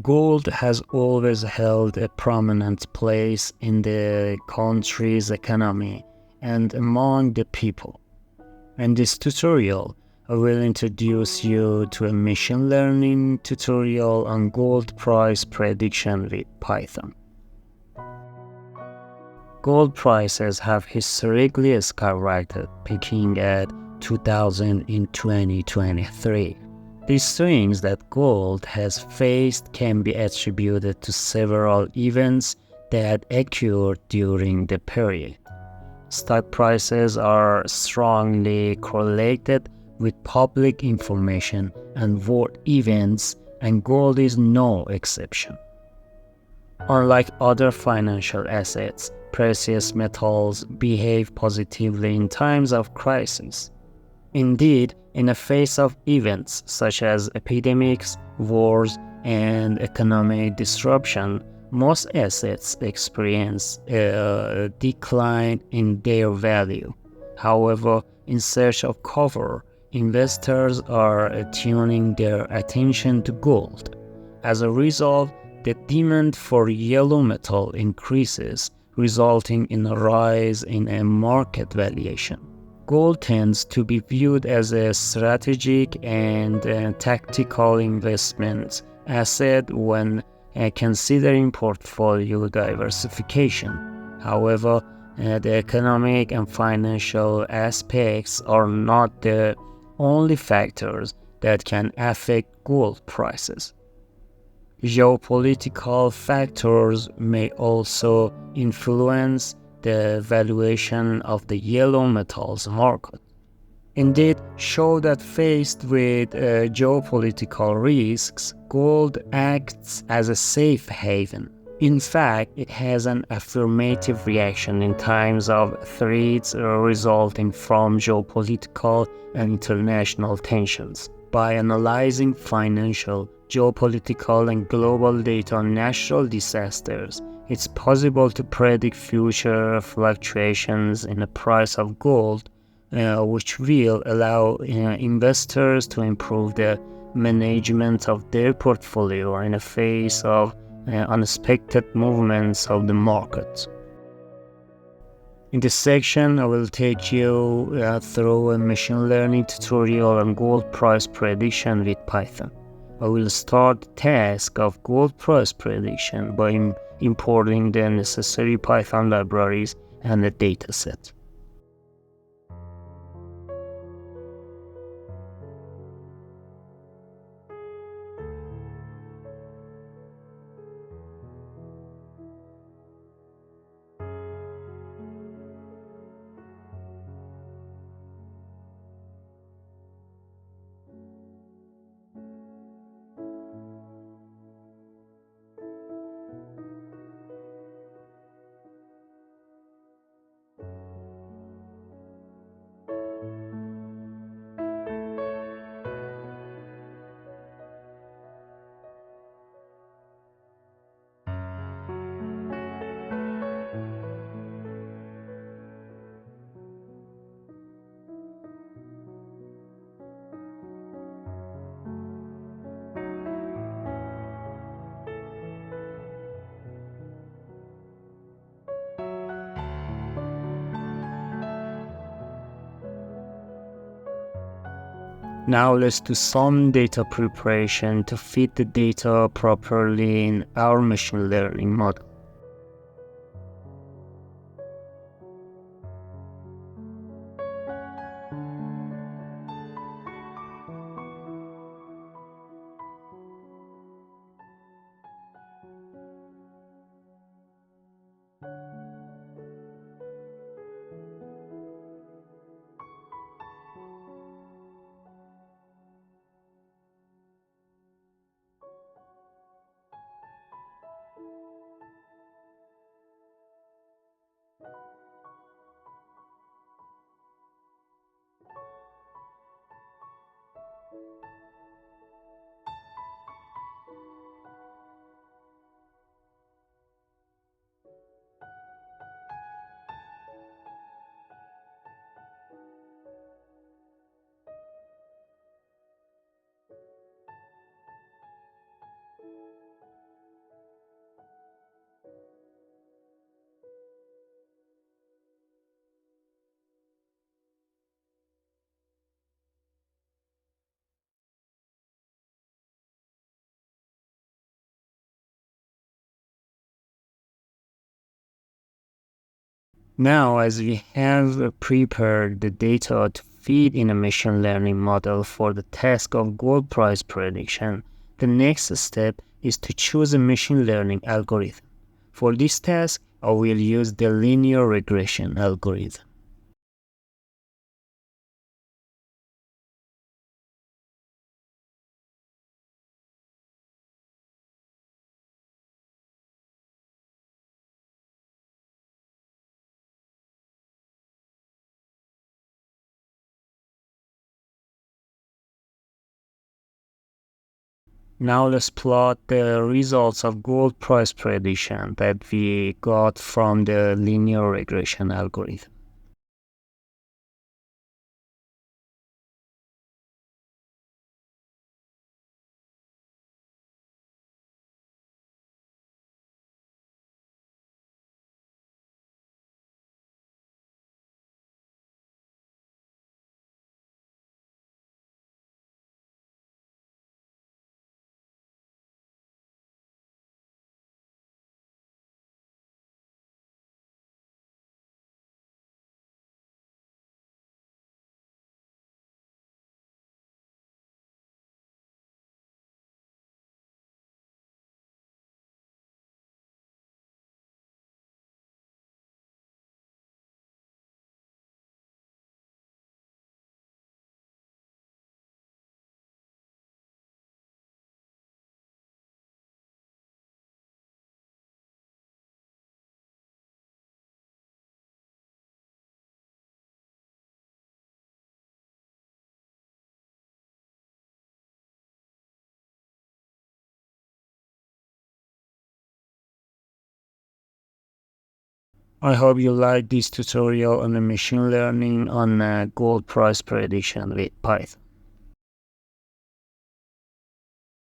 Gold has always held a prominent place in the country's economy and among the people. In this tutorial, I will introduce you to a machine learning tutorial on gold price prediction with Python. Gold prices have historically skyrocketed, peaking at 2000 in 2023. These swings that gold has faced can be attributed to several events that occurred during the period. Stock prices are strongly correlated with public information and world events, and gold is no exception. Unlike other financial assets, precious metals behave positively in times of crisis. Indeed, in the face of events such as epidemics, wars, and economic disruption, most assets experience a decline in their value. However, in search of cover, investors are tuning their attention to gold. As a result, the demand for yellow metal increases, resulting in a rise in a market valuation. Gold tends to be viewed as a strategic and tactical investment asset when considering portfolio diversification. However, the economic and financial aspects are not the only factors that can affect gold prices. Geopolitical factors may also influence the valuation of the yellow metals market. Indeed, show that faced with geopolitical risks, gold acts as a safe haven. In fact, it has an affirmative reaction in times of threats resulting from geopolitical and international tensions. By analyzing financial, geopolitical, and global data on natural disasters, it's possible to predict future fluctuations in the price of gold, which will allow investors to improve the management of their portfolio in the face of unexpected movements of the market. In this section, I will take you through a machine learning tutorial on gold price prediction with Python. I will start the task of gold price prediction by importing the necessary Python libraries and the dataset. Now let's do some data preparation to fit the data properly in our machine learning model. Now, as we have prepared the data to feed in a machine learning model for the task of gold price prediction, the next step is to choose a machine learning algorithm. For this task, I will use the linear regression algorithm. Now let's plot the results of gold price prediction that we got from the linear regression algorithm. I hope you like this tutorial on the machine learning on gold price prediction with Python.